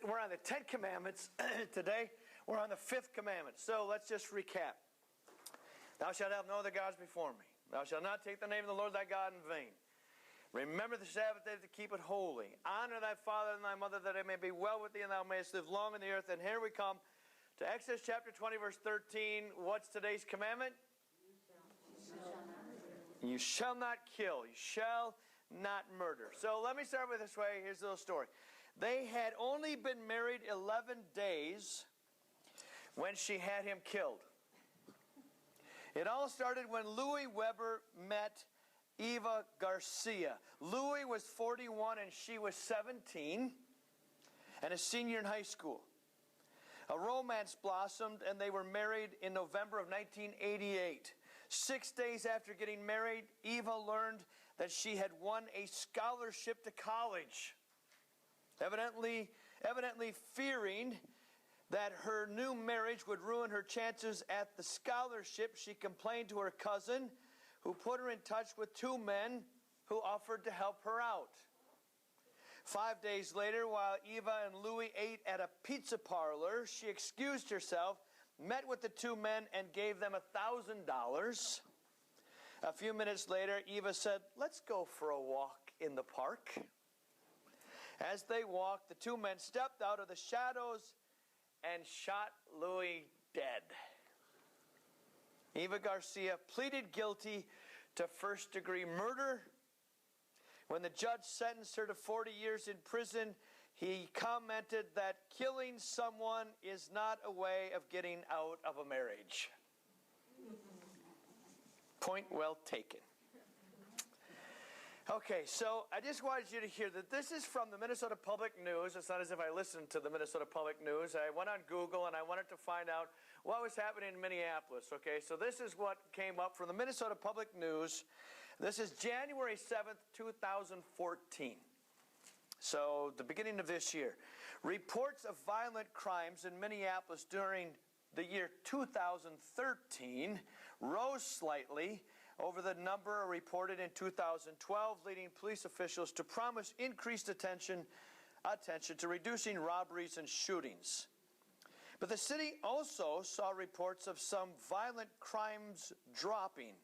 we're on the 10 Commandments today. We're on the 5th commandment. So let's just recap. Thou shalt have no other gods before me. Thou shalt not take the name of the Lord thy God in vain. Remember the Sabbath day to keep it holy. Honor thy father and thy mother, that it may be well with thee and thou mayest live long in the earth. And here we come to Exodus chapter 20, verse 13. What's today's commandment? You shall not kill. You shall not murder. So let me start with this way. Here's a little story. They had only been married 11 days when she had him killed. It all started when Louis Weber met Eva Garcia. Louis was 41 and she was 17 and a senior in high school. A romance blossomed and they were married in November of 1988. 6 days after getting married, Eva learned that she had won a scholarship to college. Evidently fearing that her new marriage would ruin her chances at the scholarship, she complained to her cousin, who put her in touch with 2 men who offered to help her out. 5 days later, while Eva and Louis ate at a pizza parlor, she excused herself, met with the 2 men, and gave them $1,000. A few minutes later, Eva said, "Let's go for a walk in the park." As they walked, the 2 men stepped out of the shadows and shot Louis dead. Eva Garcia pleaded guilty to first-degree murder. When the judge sentenced her to 40 years in prison, he commented that killing someone is not a way of getting out of a marriage. Point well taken. Okay, so I just wanted you to hear that this is from the Minnesota Public News. It's not as if I listened to the Minnesota Public News. I went on Google and I wanted to find out what was happening in Minneapolis. Okay, so this is what came up from the Minnesota Public News. This is January 7th, 2014. So the beginning of this year. Reports of violent crimes in Minneapolis during the year 2013 rose slightly over the number reported in 2012, leading police officials to promise increased attention to reducing robberies and shootings. But the city also saw reports of some violent crimes dropping,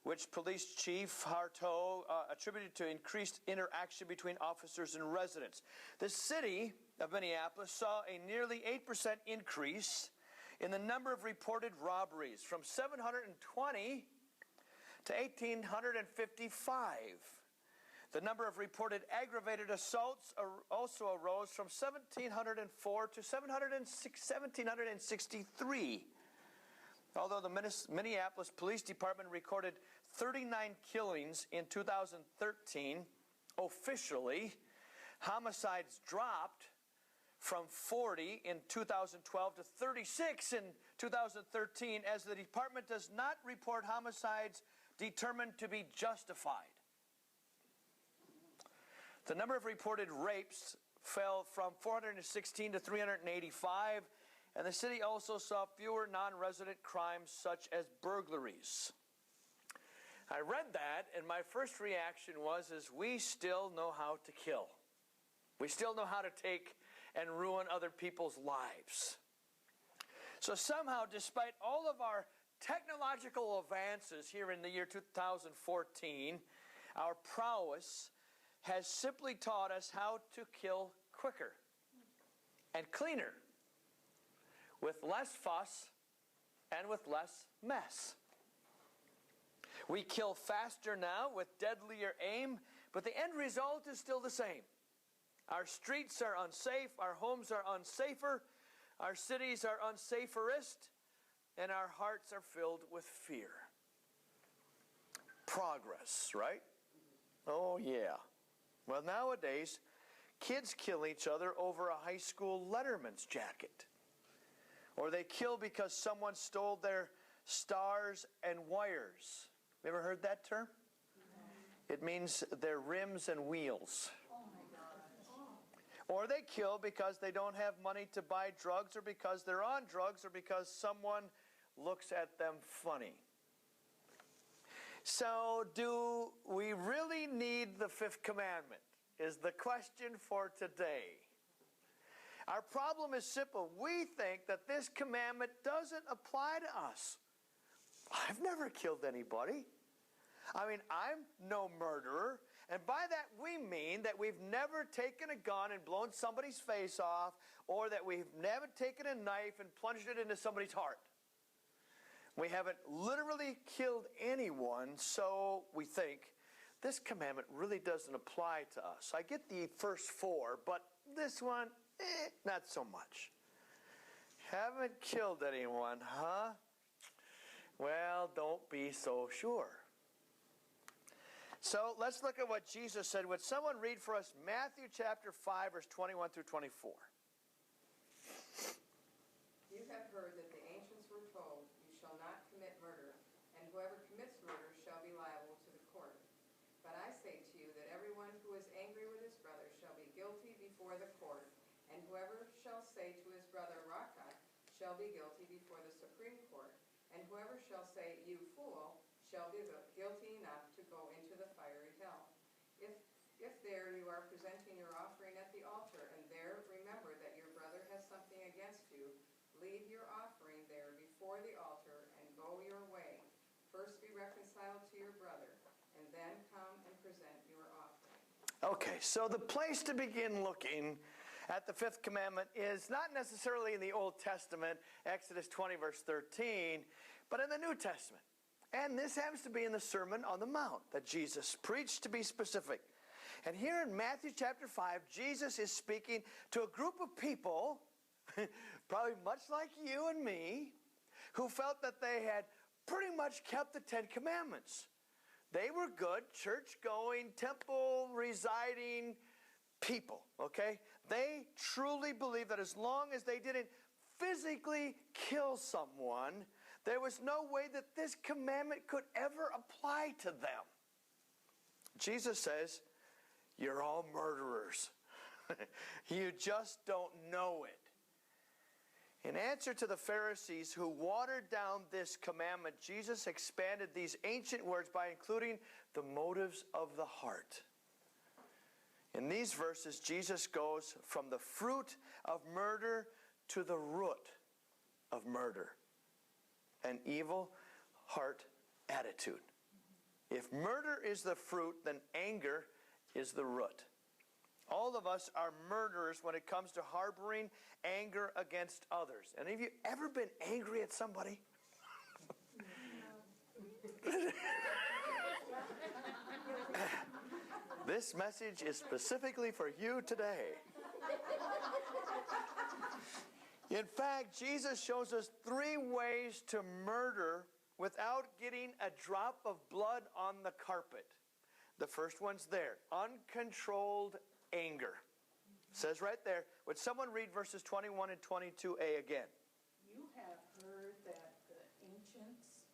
which Police Chief Harteau attributed to increased interaction between officers and residents. The city of Minneapolis saw a nearly 8% increase in the number of reported robberies, from 720 to 1,855. The number of reported aggravated assaults also arose from 1,704 to 1,763. Although the Minneapolis Police Department recorded 39 killings in 2013, officially, homicides dropped from 40 in 2012 to 36 in 2013, as the department does not report homicides determined to be justified. The number of reported rapes fell from 416 to 385, and the city also saw fewer non-resident crimes such as burglaries. I read that, and my first reaction was we still know how to kill. We still know how to take and ruin other people's lives. So somehow, despite all of our technological advances here in the year 2014, our prowess has simply taught us how to kill quicker and cleaner, with less fuss and with less mess. We kill faster now with deadlier aim, but the end result is still the same. Our streets are unsafe, our homes are unsafer, our cities are unsaferist, and our hearts are filled with fear. Progress, right? Oh, yeah. Well, nowadays, kids kill each other over a high school letterman's jacket. Or they kill because someone stole their stars and wires. You ever heard that term? It means their rims and wheels. Or they kill because they don't have money to buy drugs, or because they're on drugs, or because someone looks at them funny. So, do we really need the 5th commandment? Is the question for today. Our problem is simple. We think that this commandment doesn't apply to us. I've never killed anybody. I mean, I'm no murderer. And by that we mean that we've never taken a gun and blown somebody's face off, or that we've never taken a knife and plunged it into somebody's heart. We haven't literally killed anyone, so we think this commandment really doesn't apply to us. I get the first four, but this one, not so much. Haven't killed anyone, huh? Well, don't be so sure. So let's look at what Jesus said. Would someone read for us Matthew chapter 5, verse 21 through 24? You have heard that the ancients were told, you shall not commit murder, and whoever commits murder shall be liable to the court. But I say to you that everyone who is angry with his brother shall be guilty before the court, and whoever shall say to his brother, Raca, shall be guilty before the Supreme Court, and whoever shall say, you fool, shall be guilty enough to go into the fiery hell. If there you are presenting your offering at the altar, and there remember that your brother has something against you, leave your offering there before the altar and go your way. First be reconciled to your brother, and then come and present your offering. Okay, so the place to begin looking at the fifth commandment is not necessarily in the Old Testament, Exodus 20, verse 13, but in the New Testament. And this happens to be in the Sermon on the Mount that Jesus preached, to be specific. And here in Matthew chapter 5, Jesus is speaking to a group of people, probably much like you and me, who felt that they had pretty much kept the Ten Commandments. They were good, church-going, temple-residing people, okay? They truly believed that as long as they didn't physically kill someone, there was no way that this commandment could ever apply to them. Jesus says, you're all murderers. You just don't know it. In answer to the Pharisees who watered down this commandment, Jesus expanded these ancient words by including the motives of the heart. In these verses, Jesus goes from the fruit of murder to the root of murder. An evil heart attitude. If murder is the fruit, then anger is the root. All of us are murderers when it comes to harboring anger against others. Any of you ever been angry at somebody? This message is specifically for you today. In fact, Jesus shows us 3 ways to murder without getting a drop of blood on the carpet. The first one's there, uncontrolled anger. It says right there. Would someone read verses 21 and 22a again? You have heard that the ancients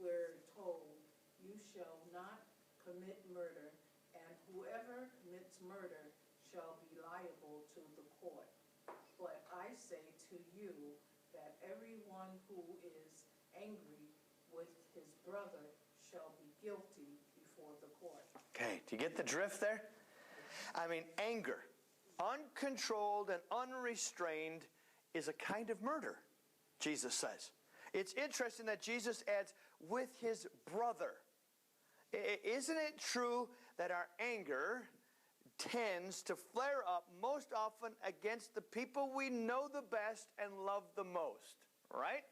were told, you shall not commit murder, and whoever commits murder shall be liable to the court. But I say to you that everyone who is angry with his brother shall be guilty before the court. Okay, do you get the drift there? I mean, anger, uncontrolled and unrestrained, is a kind of murder, Jesus says. It's interesting that Jesus adds, with his brother. Isn't it true that our anger tends to flare up most often against the people we know the best and love the most, right?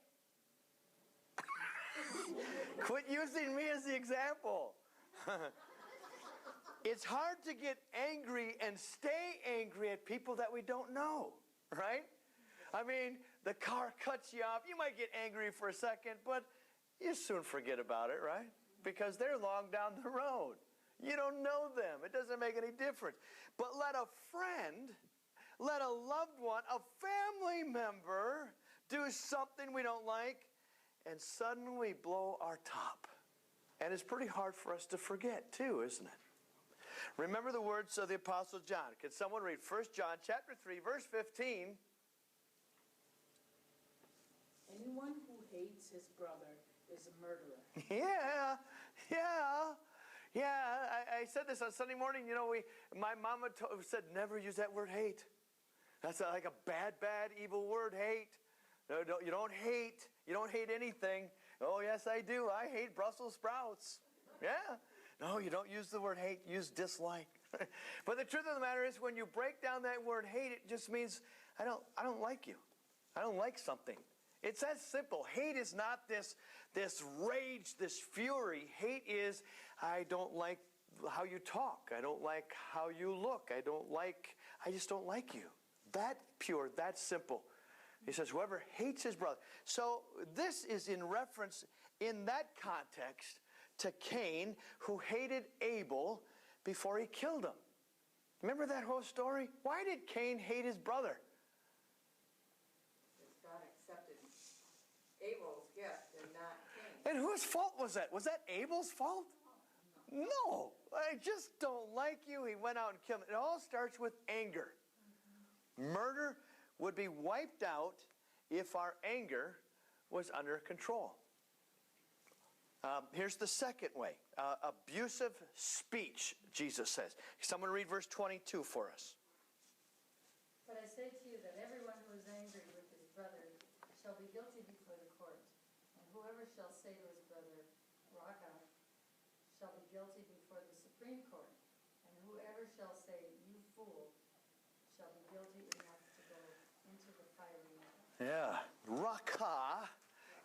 Quit using me as the example. It's hard to get angry and stay angry at people that we don't know, right? I mean, the car cuts you off. You might get angry for a second, but you soon forget about it, right? Because they're long down the road. You don't know them. It doesn't make any difference. But let a friend, let a loved one, a family member do something we don't like, and suddenly we blow our top. And it's pretty hard for us to forget too, isn't it? Remember the words of the Apostle John. Could someone read 1 John chapter 3, verse 15? Anyone who hates his brother is a murderer. Yeah. I said this on Sunday morning. You know, my mama said never use that word hate. That's like a bad, evil word, hate. No, you don't hate. You don't hate anything. Oh, yes, I do. I hate Brussels sprouts. Yeah. No, you don't use the word hate. Use dislike. But the truth of the matter is, when you break down that word hate, it just means I don't like you. I don't like something. It's that simple. Hate is not this rage, this fury. Hate is I don't like how you talk. I don't like how you look. I just don't like you. That pure, that simple. He says, whoever hates his brother. So this is in reference, in that context, to Cain, who hated Abel before he killed him. Remember that whole story? Why did Cain hate his brother? Because God accepted Abel's gift and not Cain. And whose fault was that? Was that Abel's fault? No. I just don't like you. He went out and killed him. It all starts with anger. Murder would be wiped out if our anger was under control. Here's the second way. Abusive speech, Jesus says. Someone read verse 22 for us. But I say to you that everyone who is angry with his brother shall be guilty before the court. And whoever shall say to his brother, Raca, shall be guilty before the Supreme Court. And whoever shall say, you fool, shall be guilty enough to go into the fiery furnace. Yeah. Raca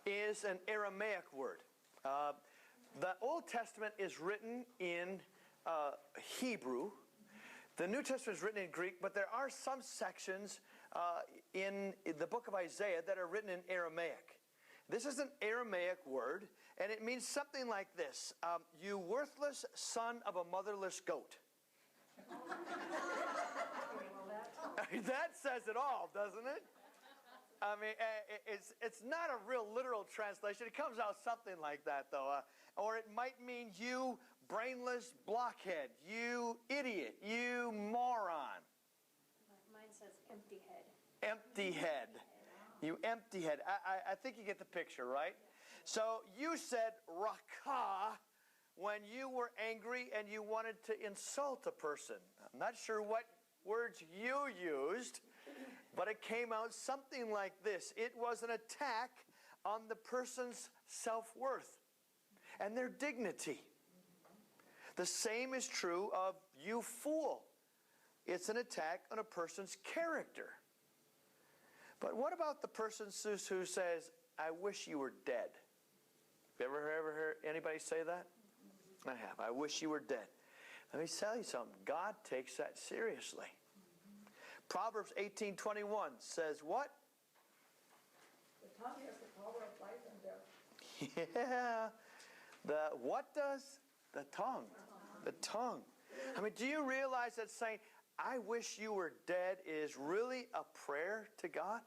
is an Aramaic word. The Old Testament is written in Hebrew. The New Testament is written in Greek, but there are some sections in the book of Isaiah that are written in Aramaic. This is an Aramaic word, and it means something like this. You worthless son of a motherless goat. That says it all, doesn't it? I mean, it's not a real literal translation. It comes out something like that, though. Or it might mean you brainless blockhead, you idiot, you moron. Mine says empty head. Empty head. You empty head. I think you get the picture, right? So you said Raca when you were angry and you wanted to insult a person. I'm not sure what words you used, but it came out something like this. It was an attack on the person's self-worth and their dignity. The same is true of you fool. It's an attack on a person's character. But what about the person who says, I wish you were dead? Have you ever heard anybody say that? I have. I wish you were dead. Let me tell you something. God takes that seriously. Proverbs 18:21 says what? The tongue has the power of life and death. Yeah. What does? The tongue. The tongue. I mean, do you realize that saying, I wish you were dead is really a prayer to God?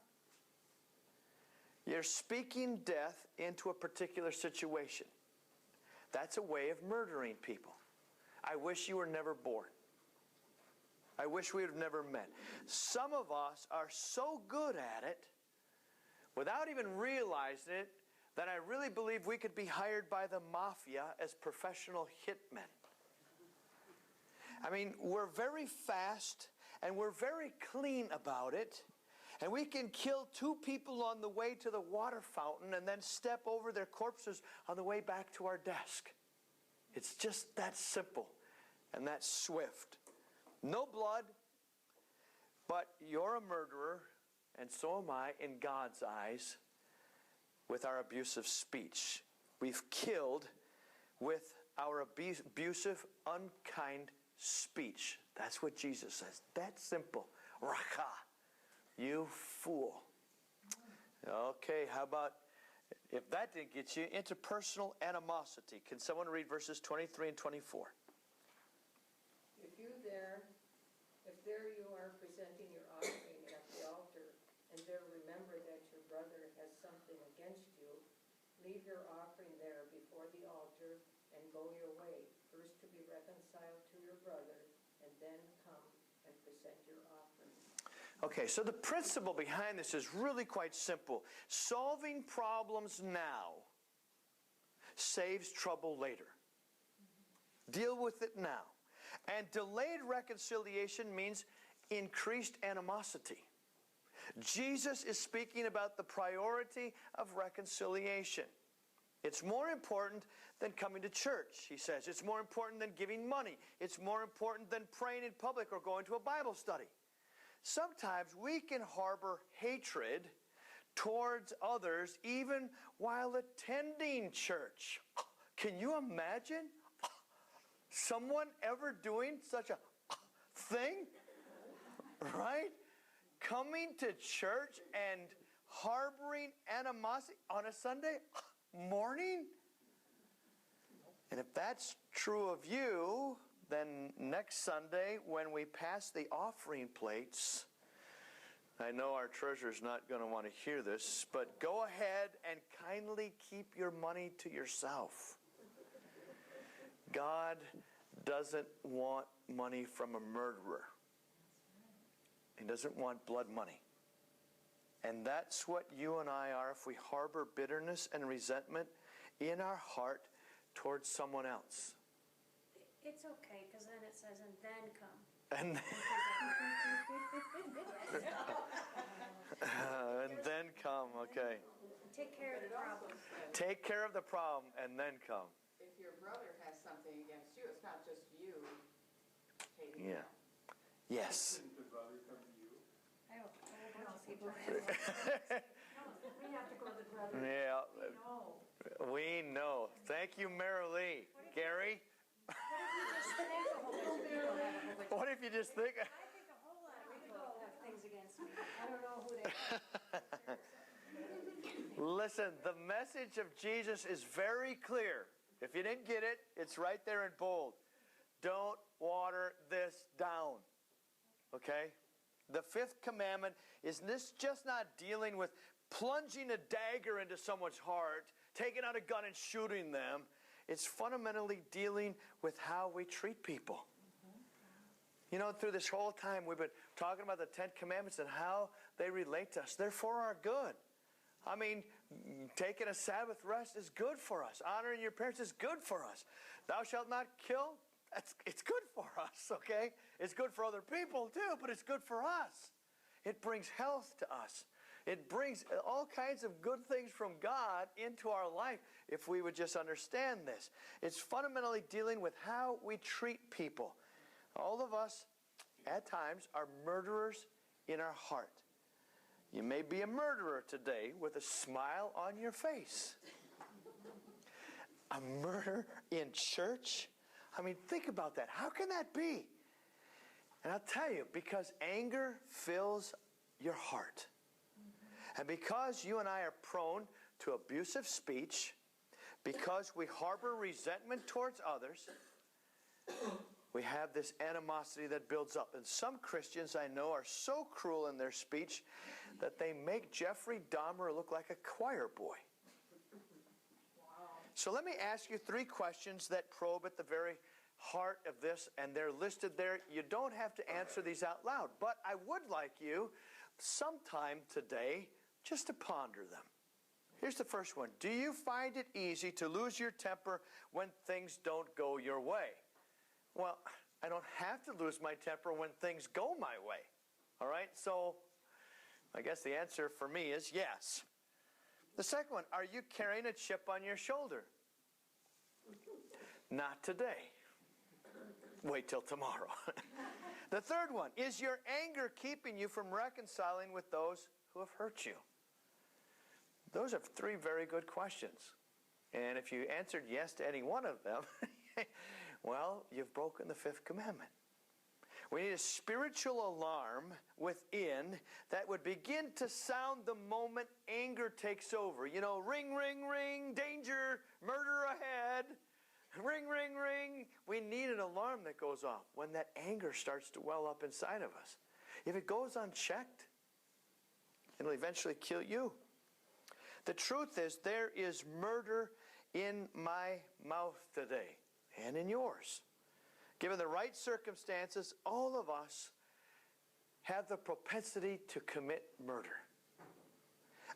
You're speaking death into a particular situation. That's a way of murdering people. I wish you were never born. I wish we would have never met. Some of us are so good at it, without even realizing it, that I really believe we could be hired by the mafia as professional hitmen. I mean, we're very fast and we're very clean about it. And we can kill 2 people on the way to the water fountain and then step over their corpses on the way back to our desk. It's just that simple and that swift. No blood, but you're a murderer, and so am I in God's eyes with our abusive speech. We've killed with our abusive, unkind speech. That's what Jesus says. That's simple. Raca, you fool. Okay, how about, if that didn't get you, interpersonal animosity. Can someone read verses 23 and 24? If there you are presenting your offering at the altar, and there remember that your brother has something against you, leave your offering there before the altar and go your way, first to be reconciled to your brother, and then come and present your offering. Okay, so the principle behind this is really quite simple. Solving problems now saves trouble later. Deal with it now. And delayed reconciliation means increased animosity. Jesus is speaking about the priority of reconciliation. It's more important than coming to church, he says. It's more important than giving money. It's more important than praying in public or going to a Bible study. Sometimes we can harbor hatred towards others even while attending church. Can you imagine someone ever doing such a thing? Right? Coming to church and harboring animosity on a Sunday morning? And if that's true of you, then next Sunday when we pass the offering plates, I know our treasurer's not going to want to hear this, but go ahead and kindly keep your money to yourself. God doesn't want money from a murderer. He doesn't want blood money. And that's what you and I are if we harbor bitterness and resentment in our heart towards someone else. It's okay, because then it says, and then come. And then come, okay. Take care of the problem. Take care of the problem and then come. If your brother has something against you, it's not just you hating Yeah. him. Yes. Didn't the brother come to you? I have a whole bunch of people. We have to go to the brother. Yeah. No. We know. Thank you, Mary Lee. Gary? What if you just think? I think a whole lot of people have things against me. I don't know who they are. Listen, the message of Jesus is very clear. If you didn't get it, it's right there in bold. Don't water this down. Okay? The fifth commandment is this just not dealing with plunging a dagger into someone's heart, taking out a gun and shooting them. It's fundamentally dealing with how we treat people. You know, through this whole time we've been talking about the 10 commandments and how they relate to us. They're for our good. I mean, taking a Sabbath rest is good for us. Honoring your parents is good for us. Thou shalt not kill, it's good for us, okay? It's good for other people too, but it's good for us. It brings health to us. It brings all kinds of good things from God into our life if we would just understand this. It's fundamentally dealing with how we treat people. All of us, at times, are murderers in our heart. You may be a murderer today with a smile on your face. A murder in church? I mean, think about that. How can that be? And I'll tell you, because anger fills your heart. And because you and I are prone to abusive speech, because we harbor resentment towards others, we have this animosity that builds up. And some Christians I know are so cruel in their speech that they make Jeffrey Dahmer look like a choir boy. So let me ask you 3 questions that probe at the very heart of this, and they're listed there. You don't have to answer these out loud, but I would like you sometime today just to ponder them. Here's the first one. Do you find it easy to lose your temper when things don't go your way? Well, I don't have to lose my temper when things go my way. All right? So I guess the answer for me is yes. The second one, are you carrying a chip on your shoulder? Not today. Wait till tomorrow. The third one, is your anger keeping you from reconciling with those who have hurt you? Those are 3 very good questions. And if you answered yes to any one of them, well, you've broken the 5th commandment. We need a spiritual alarm within that would begin to sound the moment anger takes over. You know, ring, ring, ring, danger, murder ahead. Ring, ring, ring. We need an alarm that goes off when that anger starts to well up inside of us. If it goes unchecked, it'll eventually kill you. The truth is, there is murder in my mouth today and in yours. Given the right circumstances, all of us have the propensity to commit murder.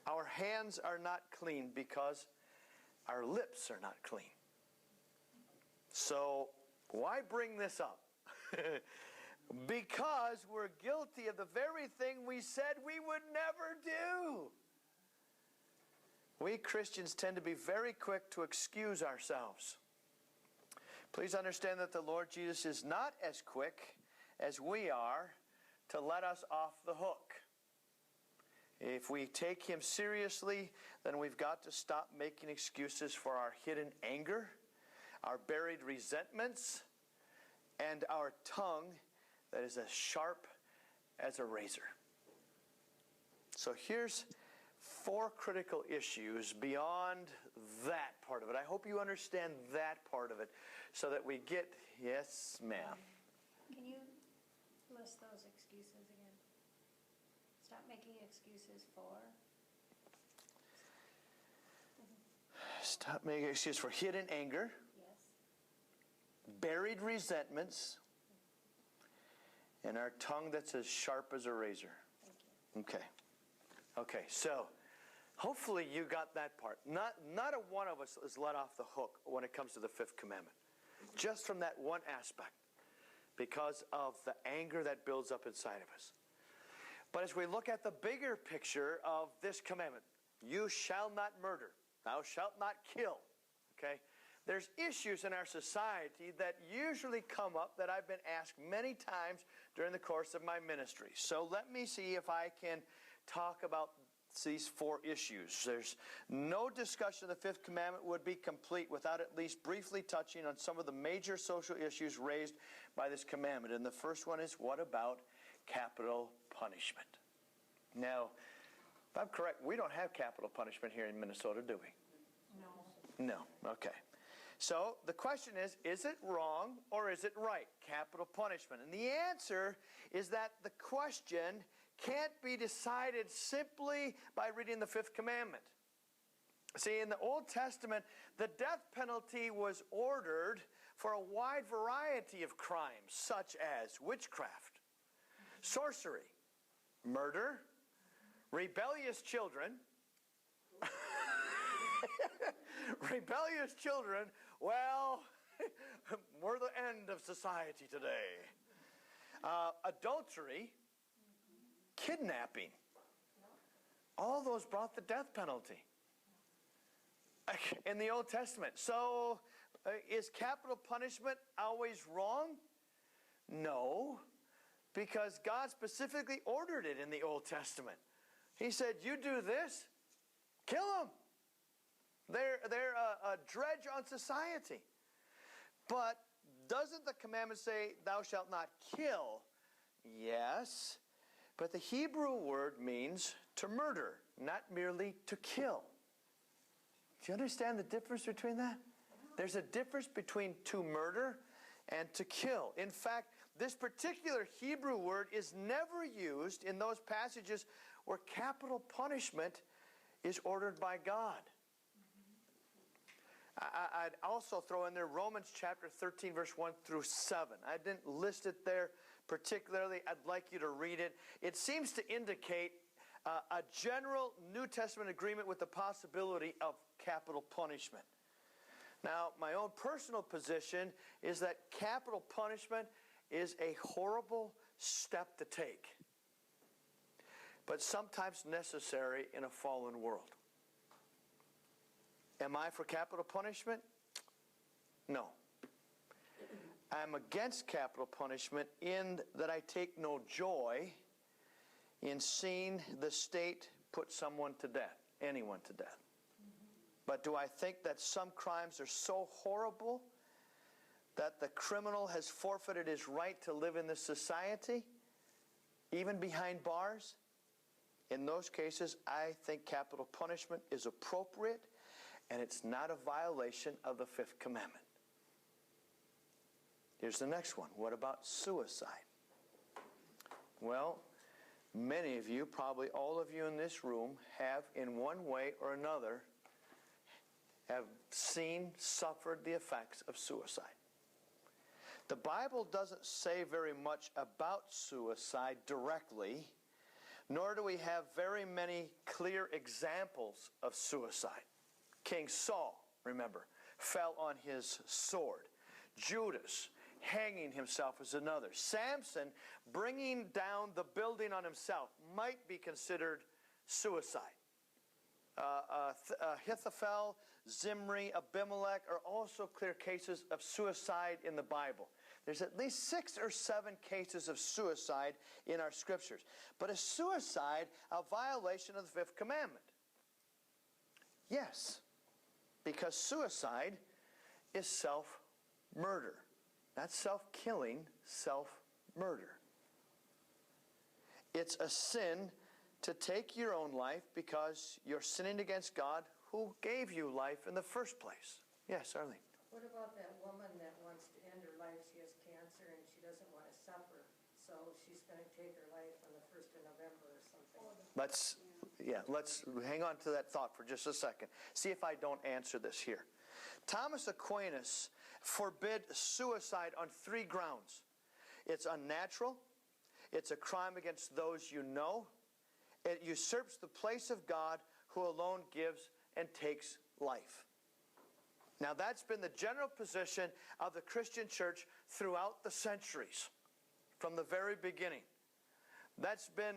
Our hands are not clean because our lips are not clean. So why bring this up? because we're guilty of the very thing we said we would never do. We Christians tend to be very quick to excuse ourselves. Please understand that the Lord Jesus is not as quick as we are to let us off the hook. If we take Him seriously, then we've got to stop making excuses for our hidden anger, our buried resentments, and our tongue that is as sharp as a razor. So here's 4 critical issues beyond that part of it. I hope you understand that part of it so that we get, yes, ma'am. Can you list those excuses again? Stop making excuses for? Stop making excuses for hidden anger, Yes. buried resentments, and our tongue that's as sharp as a razor. Thank you. Okay, so hopefully you got that part. Not a one of us is let off the hook when it comes to the 5th commandment. Just from that one aspect. Because of the anger that builds up inside of us. But as we look at the bigger picture of this commandment, you shall not murder, thou shalt not kill, okay? There's issues in our society that usually come up that I've been asked many times during the course of my ministry. So let me see if I can talk about these 4 issues. There's no discussion of the 5th commandment would be complete without at least briefly touching on some of the major social issues raised by this commandment. And the first one is, what about capital punishment? Now, if I'm correct, we don't have capital punishment here in Minnesota, do we? No. No. Okay. So the question is it wrong or is it right? Capital punishment. And the answer is that the question can't be decided simply by reading the 5th commandment. See, in the Old Testament, the death penalty was ordered for a wide variety of crimes, such as witchcraft, sorcery, murder, rebellious children. Rebellious children, well, we're the end of society today. Adultery, kidnapping. All those brought the death penalty in the Old Testament. So, is capital punishment always wrong? No, because God specifically ordered it in the Old Testament. He said, you do this, kill them. They're a dredge on society. But doesn't the commandment say, thou shalt not kill? Yes. But the Hebrew word means to murder, not merely to kill. Do you understand the difference between that? There's a difference between to murder and to kill. In fact, this particular Hebrew word is never used in those passages where capital punishment is ordered by God. I'd also throw in there Romans chapter 13, verse 1 through 7. I didn't list it there particularly. I'd like you to read it. It seems to indicate a general New Testament agreement with the possibility of capital punishment. Now, my own personal position is that capital punishment is a horrible step to take, but sometimes necessary in a fallen world. Am I for capital punishment? No. I'm against capital punishment in that I take no joy in seeing the state put someone to death, anyone to death. But do I think that some crimes are so horrible that the criminal has forfeited his right to live in this society, even behind bars? In those cases, I think capital punishment is appropriate, and it's not a violation of the 5th commandment. Here's the next one. What about suicide? Well, many of you, probably all of you in this room, have in one way or another have seen, suffered the effects of suicide. The Bible doesn't say very much about suicide directly, nor do we have very many clear examples of suicide. King Saul, remember, fell on his sword. Judas hanging himself is another. Samson bringing down the building on himself might be considered suicide. Ahithophel, Zimri, Abimelech are also clear cases of suicide in the Bible. There's at least 6 or 7 cases of suicide in our scriptures. But is suicide a violation of the 5th commandment? Yes, because suicide is self-murder. Not self-killing, self-murder. It's a sin to take your own life because you're sinning against God who gave you life in the first place. Yes, Arlene. What about that woman that wants to end her life? She has cancer and she doesn't want to suffer, so she's going to take her life on the 1st of November or something. Let's hang on to that thought for just a second. See if I don't answer this here. Thomas Aquinas forbid suicide on 3 grounds. It's unnatural. It's a crime against those you know. It usurps the place of God who alone gives and takes life. Now that's been the general position of the Christian church throughout the centuries, from the very beginning. That's been,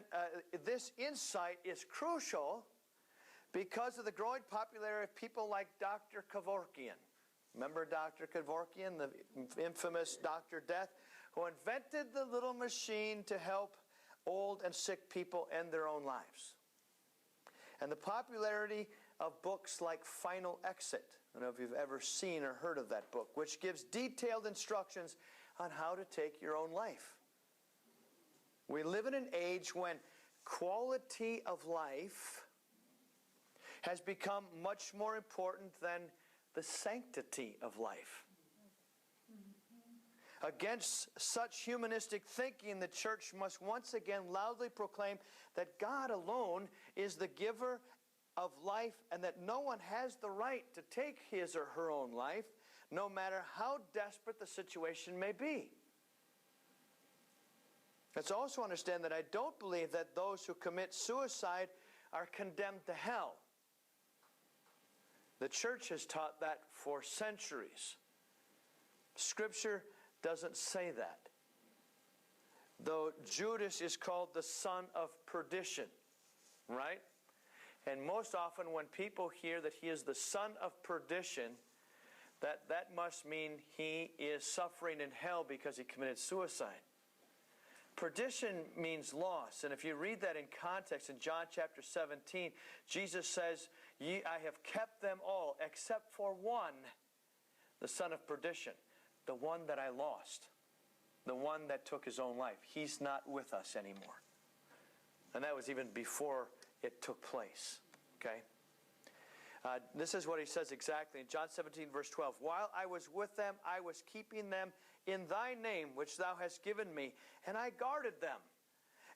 this insight is crucial because of the growing popularity of people like Dr. Kevorkian. Remember Dr. Kevorkian, the infamous Dr. Death, who invented the little machine to help old and sick people end their own lives. And the popularity of books like Final Exit. I don't know if you've ever seen or heard of that book, which gives detailed instructions on how to take your own life. We live in an age when quality of life has become much more important than the sanctity of life. Against such humanistic thinking, the church must once again loudly proclaim that God alone is the giver of life and that no one has the right to take his or her own life, no matter how desperate the situation may be. Let's also understand that I don't believe that those who commit suicide are condemned to hell. The church has taught that for centuries. Scripture doesn't say that. Though Judas is called the son of perdition, right? And most often when people hear that he is the son of perdition, that must mean he is suffering in hell because he committed suicide. Perdition means loss. And if you read that in context in John chapter 17, Jesus says, I have kept them all except for one, the son of perdition, the one that I lost, the one that took his own life. He's not with us anymore. And that was even before it took place. Okay? This is what he says exactly in John 17 verse 12. While I was with them, I was keeping them in thy name, which thou hast given me, and I guarded them.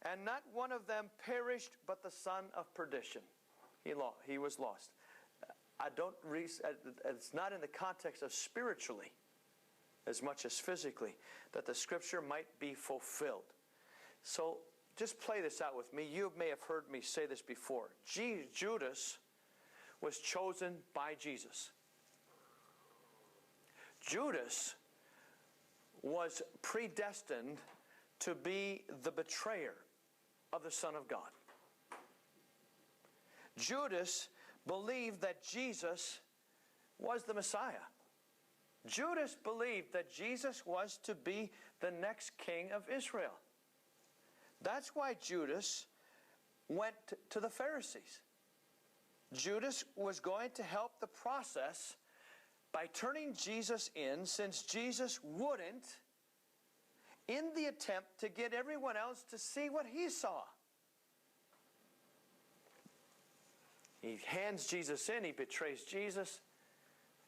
And not one of them perished, but the son of perdition. He was lost. It's not in the context of spiritually as much as physically that the scripture might be fulfilled. So just play this out with me. You may have heard me say this before. Judas was chosen by Jesus. Judas was predestined to be the betrayer of the Son of God. Judas believed that Jesus was the Messiah. Judas believed that Jesus was to be the next king of Israel. That's why Judas went to the Pharisees. Judas was going to help the process by turning Jesus in, since Jesus wouldn't, in the attempt to get everyone else to see what he saw. He hands Jesus in, he betrays Jesus,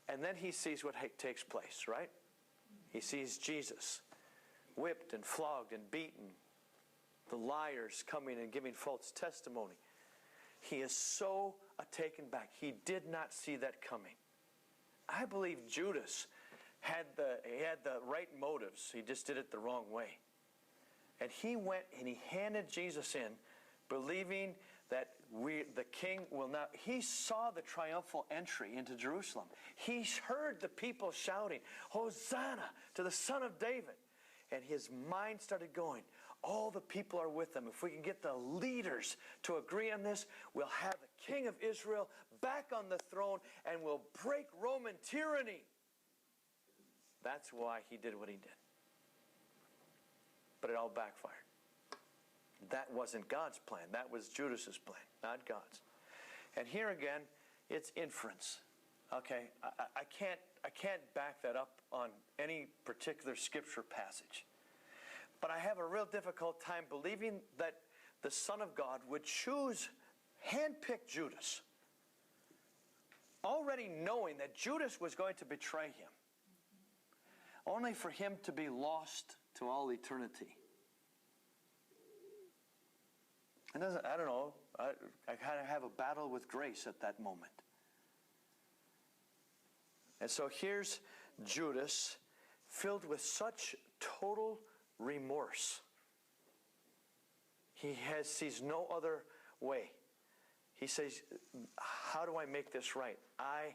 and then he sees what takes place, right? He sees Jesus whipped and flogged and beaten, the liars coming and giving false testimony. He is so taken back. He did not see that coming. I believe Judas had the right motives. He just did it the wrong way. And he went and he handed Jesus in, believing that the king will not. He saw the triumphal entry into Jerusalem. He heard the people shouting, Hosanna to the Son of David. And his mind started going, all the people are with them. If we can get the leaders to agree on this, we'll have the King of Israel back on the throne and we'll break Roman tyranny. That's why he did what he did. But it all backfired. That wasn't God's plan. That was Judas's plan, not God's. And here again, it's inference. Okay, I can't back that up on any particular scripture passage. But I have a real difficult time believing that the Son of God would choose, handpick Judas, already knowing that Judas was going to betray him, only for him to be lost to all eternity. I don't know. I kind of have a battle with grace at that moment. And so here's Judas filled with such total remorse. He sees no other way. He says, how do I make this right? I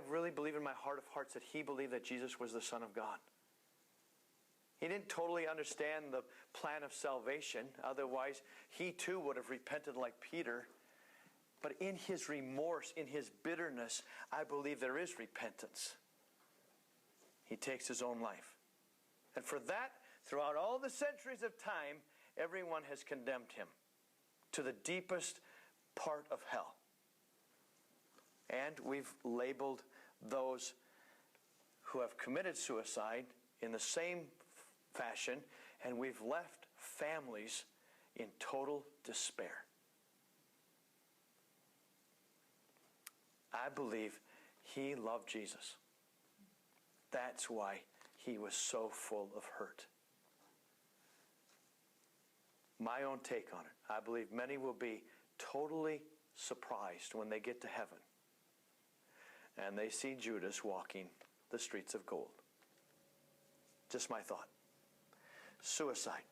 really believe in my heart of hearts that he believed that Jesus was the Son of God. He didn't totally understand the plan of salvation. Otherwise, he too would have repented like Peter. But in his remorse, in his bitterness, I believe there is repentance. He takes his own life. And for that, throughout all the centuries of time, everyone has condemned him to the deepest part of hell. And we've labeled those who have committed suicide in the same fashion, and we've left families in total despair. I believe he loved Jesus. That's why he was so full of hurt. My own take on it, I believe many will be totally surprised when they get to heaven and they see Judas walking the streets of gold. Just my thought. Suicide.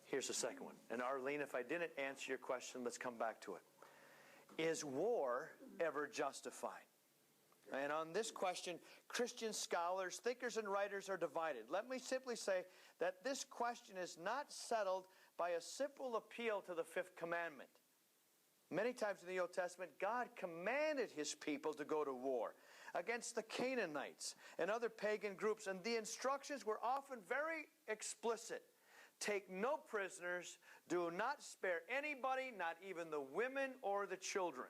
Here's the second one. And Arlene, if I didn't answer your question, let's come back to it. Is war ever justified? And on this question, Christian scholars, thinkers, and writers are divided. Let me simply say that this question is not settled by a simple appeal to the fifth commandment. Many times in the Old Testament, God commanded his people to go to war against the Canaanites and other pagan groups, and the instructions were often very explicit. Take no prisoners, do not spare anybody, not even the women or the children.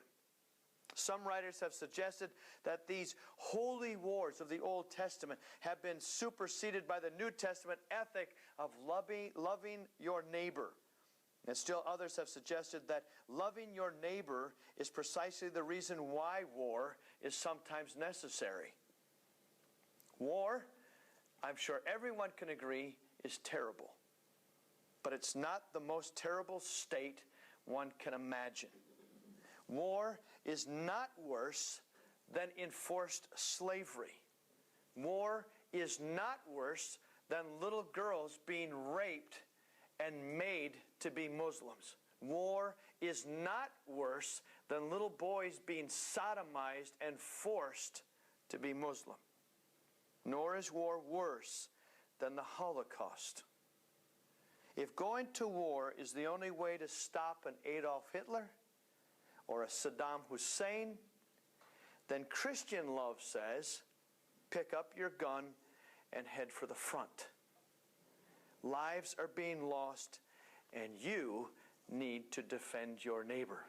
Some writers have suggested that these holy wars of the Old Testament have been superseded by the New Testament ethic of loving your neighbor. And still others have suggested that loving your neighbor is precisely the reason why war is sometimes necessary. War, I'm sure everyone can agree, is terrible. But it's not the most terrible state one can imagine. War is not worse than enforced slavery. War is not worse than little girls being raped and made to be Muslims. War is not worse than little boys being sodomized and forced to be Muslim. Nor is war worse than the Holocaust. If going to war is the only way to stop an Adolf Hitler or a Saddam Hussein, then Christian love says, pick up your gun and head for the front. Lives are being lost, and you need to defend your neighbor.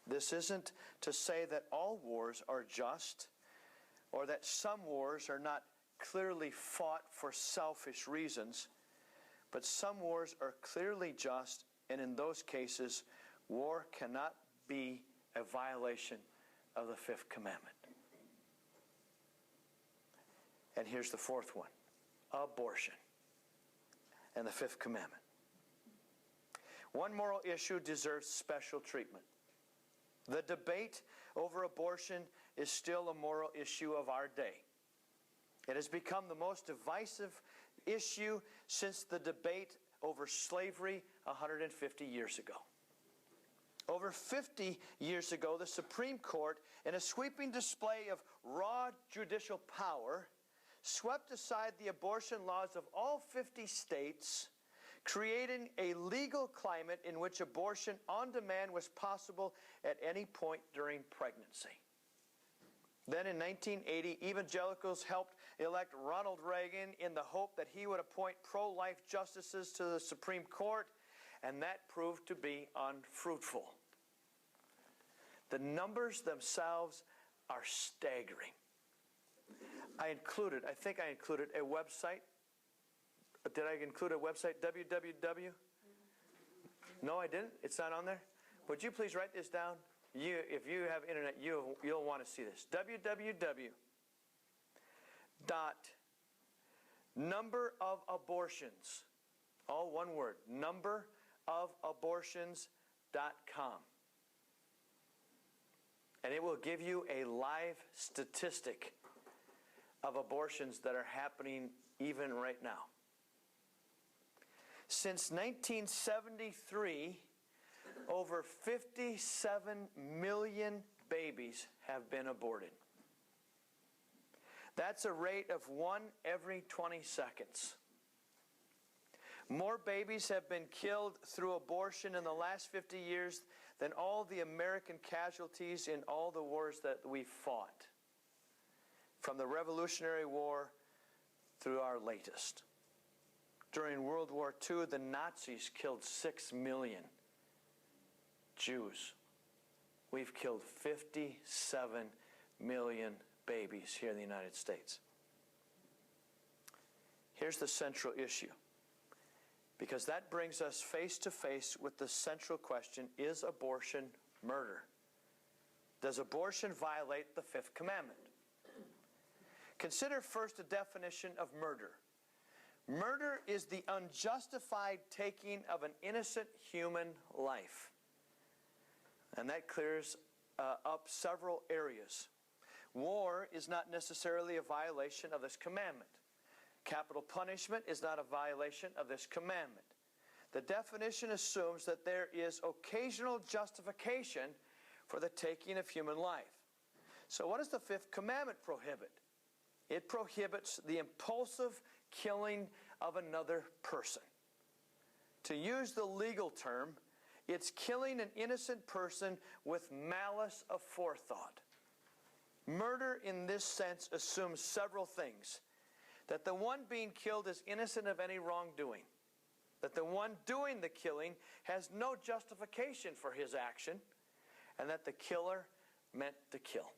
This isn't to say that all wars are just, or that some wars are not clearly fought for selfish reasons, but some wars are clearly just, and in those cases, war cannot be a violation of the fifth commandment. And here's the fourth one. Abortion and the fifth commandment. One moral issue deserves special treatment. The debate over abortion is still a moral issue of our day. It has become the most divisive issue since the debate over slavery 150 years ago. Over 50 years ago, the Supreme Court, in a sweeping display of raw judicial power, swept aside the abortion laws of all 50 states, creating a legal climate in which abortion on demand was possible at any point during pregnancy. Then in 1980, evangelicals helped elect Ronald Reagan in the hope that he would appoint pro-life justices to the Supreme Court, and that proved to be unfruitful. The numbers themselves are staggering. I think I included a website. Did I include a website? www? No, I didn't? It's not on there? Would you please write this down? If you have internet, you'll want to see this. www.numberofabortions, all one word, numberofabortions.com. And it will give you a live statistic of abortions that are happening even right now. Since 1973, over 57 million babies have been aborted. That's a rate of 1 every 20 seconds. More babies have been killed through abortion in the last 50 years than all the American casualties in all the wars that we fought, from the Revolutionary War through our latest. During World War II, the Nazis killed 6 million Jews. We've killed 57 million babies here in the United States. Here's the central issue, because that brings us face to face with the central question: is abortion murder? Does abortion violate the fifth commandment? Consider first a definition of murder. Murder is the unjustified taking of an innocent human life. And that clears up several areas. War is not necessarily a violation of this commandment. Capital punishment is not a violation of this commandment. The definition assumes that there is occasional justification for the taking of human life. So what does the fifth commandment prohibit? It prohibits the impulsive killing of another person. To use the legal term, it's killing an innocent person with malice aforethought. Murder in this sense assumes several things: that the one being killed is innocent of any wrongdoing, that the one doing the killing has no justification for his action, and that the killer meant to kill.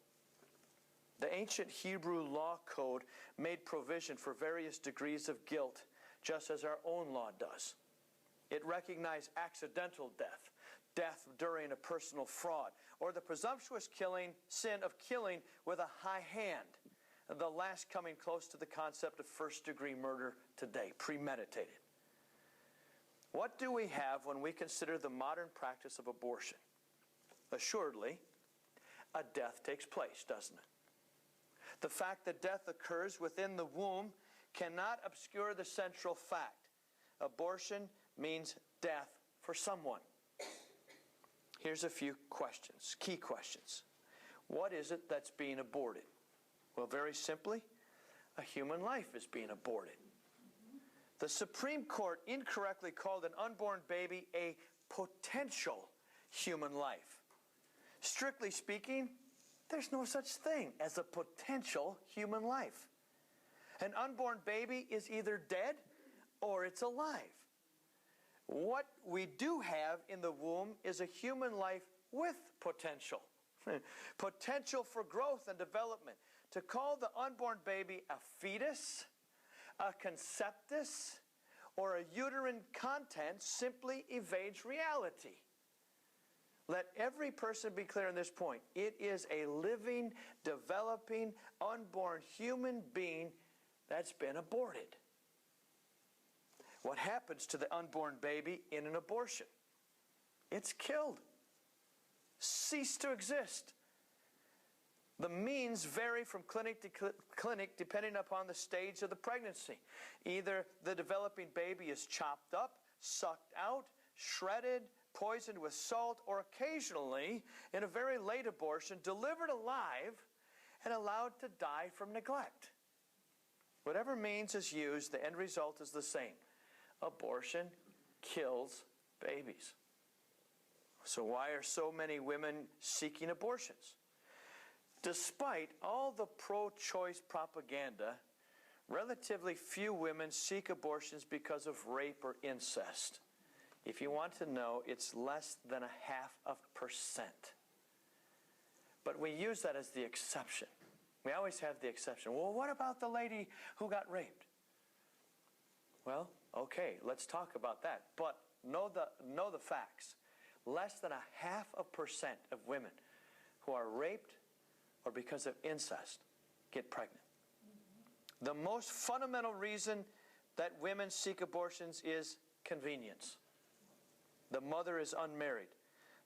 The ancient Hebrew law code made provision for various degrees of guilt, just as our own law does. It recognized accidental death, death during a personal fraud, or the presumptuous sin of killing with a high hand, the last coming close to the concept of first-degree murder today, premeditated. What do we have when we consider the modern practice of abortion? Assuredly, a death takes place, doesn't it? The fact that death occurs within the womb cannot obscure the central fact. Abortion means death for someone. Here's a few questions, key questions. What is it that's being aborted? Well, very simply, a human life is being aborted. The Supreme Court incorrectly called an unborn baby a potential human life. Strictly speaking, there's no such thing as a potential human life. An unborn baby is either dead or it's alive. What we do have in the womb is a human life with potential. Potential for growth and development. To call the unborn baby a fetus, a conceptus, or a uterine content simply evades reality. Let every person be clear on this point. It is a living, developing, unborn human being that's been aborted. What happens to the unborn baby in an abortion? It's killed. Cease to exist. The means vary from clinic to clinic depending upon the stage of the pregnancy. Either the developing baby is chopped up, sucked out, shredded, poisoned with salt, or occasionally, in a very late abortion, delivered alive and allowed to die from neglect. Whatever means is used, the end result is the same. Abortion kills babies. So why are so many women seeking abortions? Despite all the pro-choice propaganda, relatively few women seek abortions because of rape or incest. If you want to know, it's less than 0.5%. But we use that as the exception. We always have the exception. Well, what about the lady who got raped? Well, okay, let's talk about that. But know the facts. Less than 0.5% of women who are raped or because of incest get pregnant. The most fundamental reason that women seek abortions is convenience. The mother is unmarried.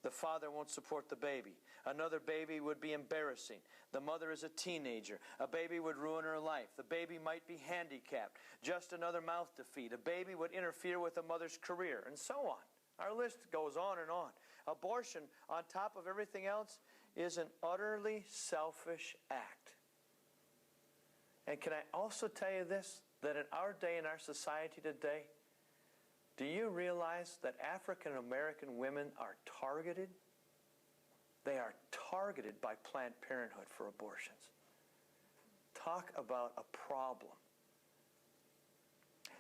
The father won't support the baby. Another baby would be embarrassing. The mother is a teenager. A baby would ruin her life. The baby might be handicapped. Just another mouth to feed. A baby would interfere with a mother's career, and so on. Our list goes on and on. Abortion, on top of everything else, is an utterly selfish act. And can I also tell you this, that in our day, in our society today, do you realize that African American women are targeted? They are targeted by Planned Parenthood for abortions. Talk about a problem.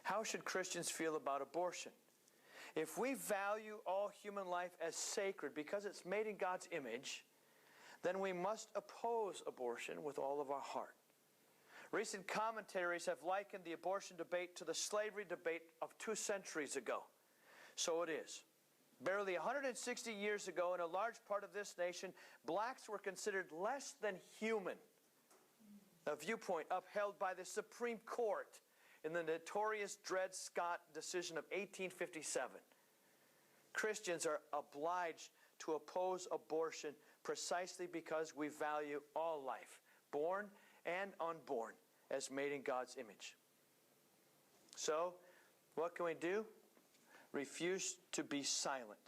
How should Christians feel about abortion? If we value all human life as sacred because it's made in God's image, then we must oppose abortion with all of our heart. Recent commentaries have likened the abortion debate to the slavery debate of 2 centuries ago. So it is. Barely 160 years ago, in a large part of this nation, blacks were considered less than human. A viewpoint upheld by the Supreme Court in the notorious Dred Scott decision of 1857. Christians are obliged to oppose abortion precisely because we value all life, born and unborn, as made in God's image. So, what can we do? Refuse to be silent.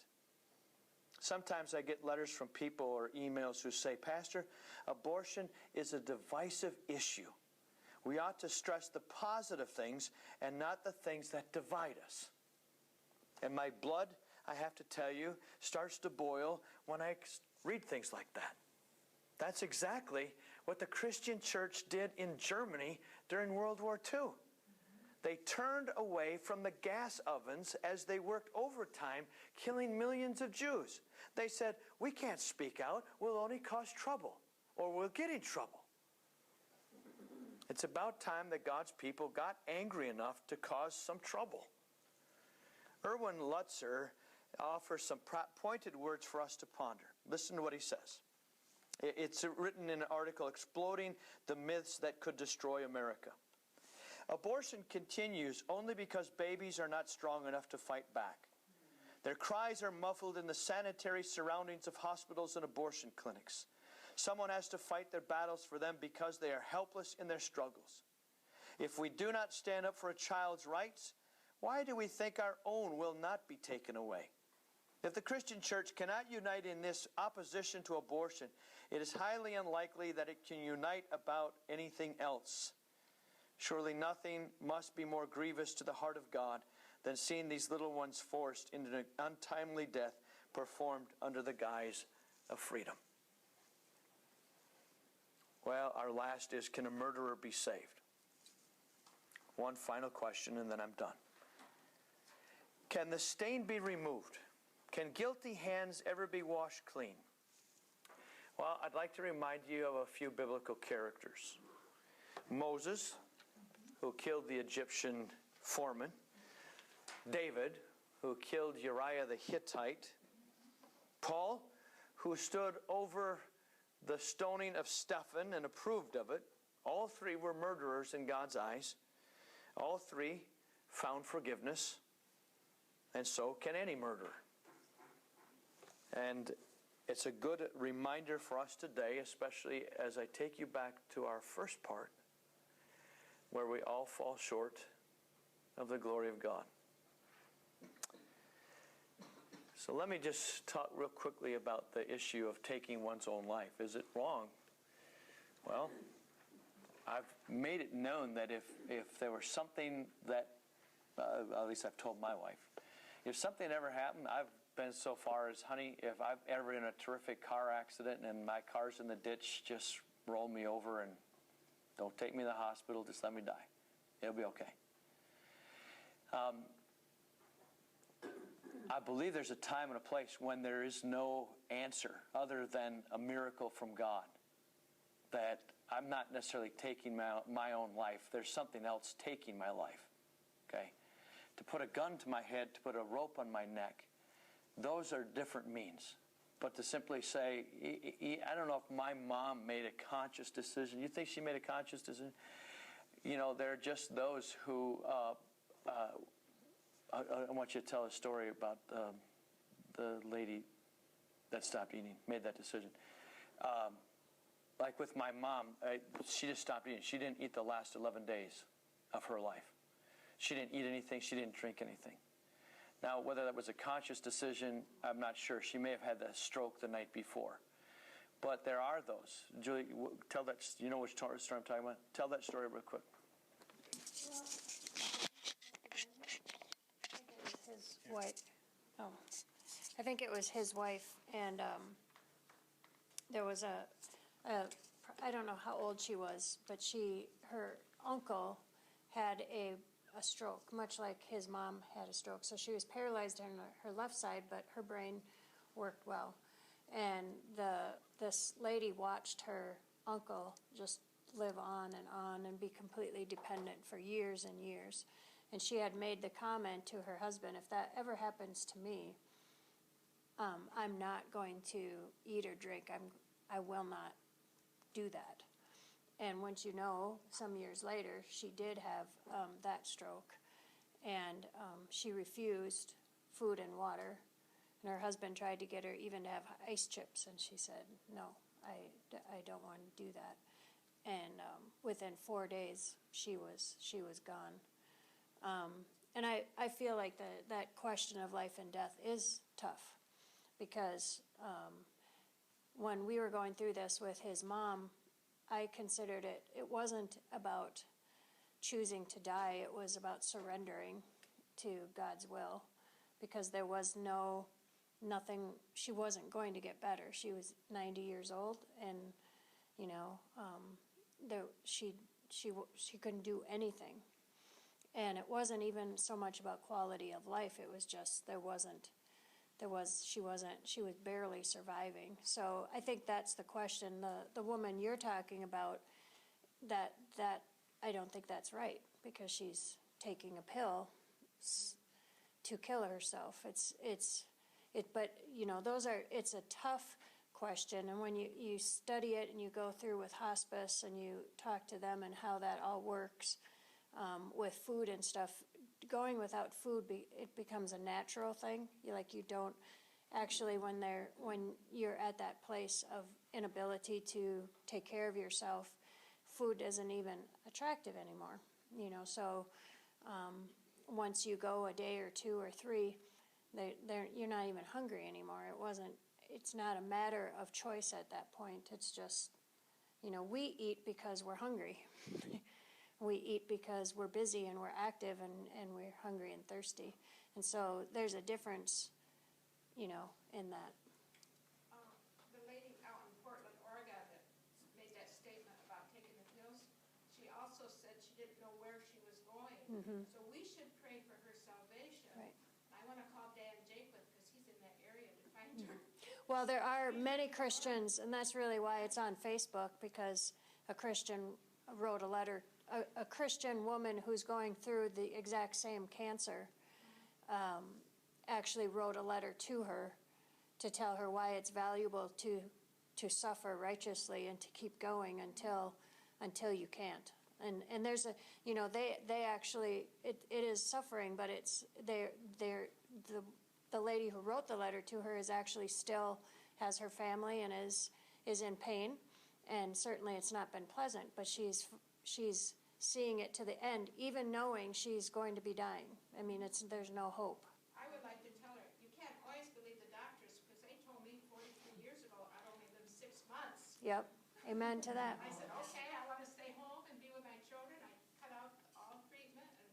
Sometimes I get letters from people or emails who say, Pastor, abortion is a divisive issue. We ought to stress the positive things and not the things that divide us. And my blood, I have to tell you, starts to boil when I read things like that. That's exactly what the Christian church did in Germany during World War II. They turned away from the gas ovens as they worked overtime, killing millions of Jews. They said, we can't speak out, we'll only cause trouble, or we'll get in trouble. It's about time that God's people got angry enough to cause some trouble. Erwin Lutzer offers some pointed words for us to ponder. Listen to what he says. It's written in an article, Exploding the Myths That Could Destroy America. Abortion continues only because babies are not strong enough to fight back. Their cries are muffled in the sanitary surroundings of hospitals and abortion clinics. Someone has to fight their battles for them because they are helpless in their struggles. If we do not stand up for a child's rights, why do we think our own will not be taken away? If the Christian church cannot unite in this opposition to abortion, it is highly unlikely that it can unite about anything else. Surely nothing must be more grievous to the heart of God than seeing these little ones forced into an untimely death performed under the guise of freedom. Well, our last is, can a murderer be saved? One final question and then I'm done. Can the stain be removed? Can guilty hands ever be washed clean? Well, I'd like to remind you of a few biblical characters. Moses, who killed the Egyptian foreman. David, who killed Uriah the Hittite. Paul, who stood over the stoning of Stephen and approved of it. All three were murderers in God's eyes. All three found forgiveness. And so can any murderer. And it's a good reminder for us today, especially as I take you back to our first part, where we all fall short of the glory of God. So let me just talk real quickly about the issue of taking one's own life. Is it wrong? Well, I've made it known that if there was something that, at least I've told my wife, if something ever happened, I've been so far as, honey, if I'm ever in a terrific car accident and my car's in the ditch, just roll me over and don't take me to the hospital, just let me die. It'll be okay. I believe there's a time and a place when there is no answer other than a miracle from God. That I'm not necessarily taking my own life. There's something else taking my life. Okay? To put a gun to my head, to put a rope on my neck, those are different means. But to simply say, I don't know if my mom made a conscious decision. You think she made a conscious decision? You know, there are just those who, I want you to tell a story about the lady that stopped eating, made that decision. Like with my mom, she just stopped eating. She didn't eat the last 11 days of her life. She didn't eat anything. She didn't drink anything. Now, whether that was a conscious decision, I'm not sure. She may have had a stroke the night before. But there are those. Julie, tell that. You know which story I'm talking about? Tell that story real quick. His wife. Oh, I think it was his wife, and there was I don't know how old she was, but her uncle had a stroke, much like his mom had a stroke. So she was paralyzed on her left side, but her brain worked well. And this lady watched her uncle just live on and be completely dependent for years and years. And she had made the comment to her husband, if that ever happens to me, I'm not going to eat or drink. I will not do that. And once you know, some years later, she did have that stroke. And she refused food and water. And her husband tried to get her even to have ice chips. And she said, no, I don't want to do that. And within 4 days, she was gone. And I feel like that question of life and death is tough. Because when we were going through this with his mom, I considered it wasn't about choosing to die, it was about surrendering to God's will. Because there was nothing, she wasn't going to get better. She was 90 years old, and, you know, she couldn't do anything. And it wasn't even so much about quality of life, it was just she was barely surviving. So I think that's the question. The woman you're talking about, that I don't think that's right, because she's taking a pill to kill herself. But you know, it's a tough question, and when you study it and you go through with hospice and you talk to them and how that all works with food and stuff, going without food, it becomes a natural thing. You don't actually, when you're at that place of inability to take care of yourself, food isn't even attractive anymore. You know, so once you go a day or two or three, you're not even hungry anymore. It's not a matter of choice at that point. It's just, you know, we eat because we're hungry. We eat because we're busy and we're active and we're hungry and thirsty. And so there's a difference, you know, in that. The lady out in Portland, Oregon that made that statement about taking the pills, she also said she didn't know where she was going. Mm-hmm. So we should pray for her salvation. Right. I want to call Dan Jacob because he's in that area to find her. Well, there are many Christians, and that's really why it's on Facebook, because a Christian wrote a letter. A Christian woman who's going through the exact same cancer actually wrote a letter to her to tell her why it's valuable to suffer righteously and to keep going until you can't. And there's a, you know, they actually, it is suffering, but the lady who wrote the letter to her is actually still has her family and is in pain, and certainly it's not been pleasant, but she's seeing it to the end, even knowing she's going to be dying. I mean, there's no hope. I would like to tell her, you can't always believe Yep, amen to that. I said, okay, I want to stay home and be with my children. I cut out all treatment and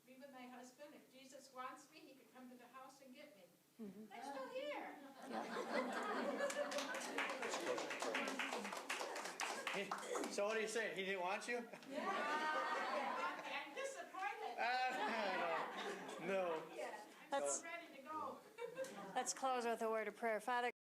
be with my husband. If Jesus wants me, he can come to the house and get me. I'm still here. So what are you saying? He didn't want you? I'm disappointed. No. I'm so ready to go. Let's close with a word of prayer. Father